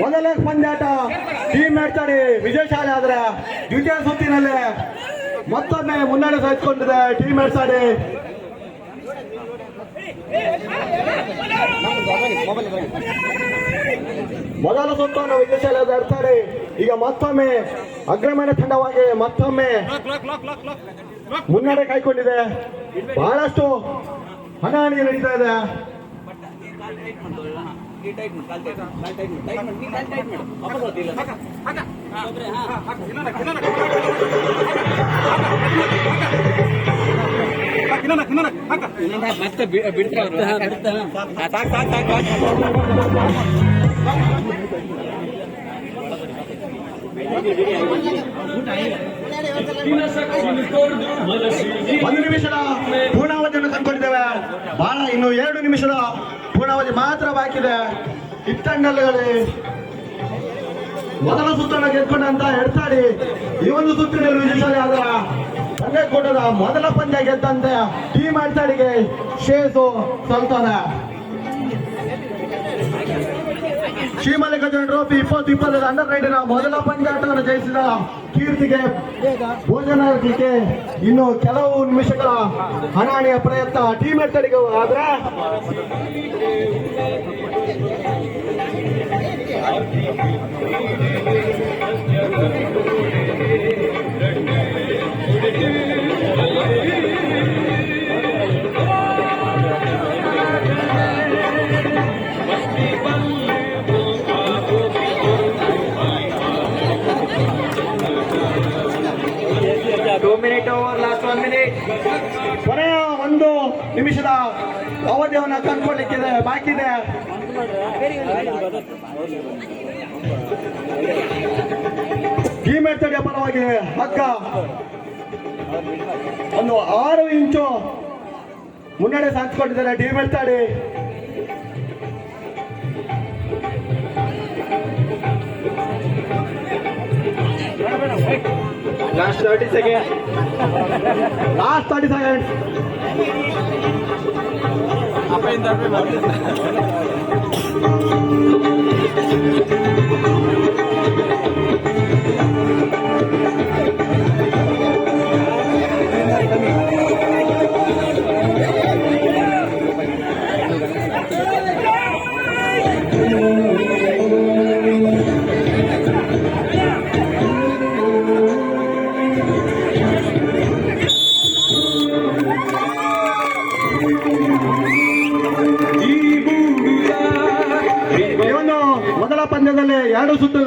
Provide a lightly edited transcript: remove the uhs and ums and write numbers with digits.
ಮೊದಲ ಪಂದ್ಯಾಟ team match ವಿಜಯಶಾಲಿ ಆದ್ರೆ ದ್ವಿತೀಯ ಸುತ್ತಿನಲ್ಲಿ ಮತ್ತೊಮ್ಮೆ ಮುನ್ನಡೆ ಸಾಧಿಸಿಕೊಂಡಿದೆ ಟೀಮ್ ಮ್ಯಾಚ್ ಆಡಿ. ಮೊದಲ ಸುತ್ತನ್ನು ವಿಜಯಶಾಲಿ ಆಡ್ತಾರೆ. ಈಗ ಮತ್ತೊಮ್ಮೆ ಅಗ್ರಮಾನ್ಯ ತಂಡವಾಗಿ ಮತ್ತೊಮ್ಮೆ ಮುನ್ನಡೆ ಕಾಯ್ಕೊಂಡಿದೆ. ಬಹಳಷ್ಟು ಹಣಾಹಣಿ ನಡೀತಾ ಇದೆ. ಮತ್ತೆ ಬಿಡ್ತಾರೆ. ಒಂದು ನಿಮಿಷದ ಪೂರ್ಣಾವಧಿಯನ್ನು ತಂದುಕೊಂಡಿದ್ದೇವೆ. ಬಹಳ ಇನ್ನು 2 ನಿಮಿಷದ ಪೂರ್ಣಾವಧಿ ಮಾತ್ರ ಬಾಕಿ ಇದೆ. ಇಟ್ಟಂಗಲ್ಲುಗಳು ಮೊದಲ ಸುತ್ತನ್ನು ಗೆದ್ಕೊಂಡಂತ ಎಡ್ತಾಡಿ ಈ ಒಂದು ಸುತ್ತಿನಲ್ಲಿ ವಿಜಯಶಾಲಿ ಆದ ತಂಡಕೂಟದ ಮೊದಲ ಪಂದ್ಯ ಗೆದ್ದಂತೆ ಟೀಮ್ ಎಡ್ತಾಡಿಗೆ ಶೇಷು ಸಂತಾನ. ಶ್ರೀಮಲ್ಲಿಕಾರ್ಜುನ ಟ್ರೋಫಿ 2020 ಅಂಡರ್-19 ಮೊದಲ ಪಂದ್ಯಾಟವನ್ನು ಜಯಿಸಿದ ಕೀರ್ತಿಗೆ ಭೋಜನಕ್ಕೆ ಇನ್ನು ಕೆಲವು ನಿಮಿಷಗಳ ಹಣಾಹಣಿಯ ಪ್ರಯತ್ನ ಟೀಮ್ ಎತ್ತಡಿಗೆ ಆದ್ರೆ ಕೊನೆಯ 1 ನಿಮಿಷದ ಅವಧಿಯನ್ನು ತಂದುಕೊಳ್ಳಿಕ್ಕಿದೆ ಬಾಕಿ ಇದೆ. ಟೀಮ್ ಎತ್ತಡಿಯ ಪರವಾಗಿ ಹಗ್ಗ 6 ಇಂಚು ಮುನ್ನಡೆ ಸಾಧಿಸಿಕೊಂಡಿದ್ದಾರೆ team ಎತ್ತಡಿ. Last 30 seconds. apa yang terjadi? ಮೊದಲ ಪಂದ್ಯದಲ್ಲಿ 2 ಸುತ್ತು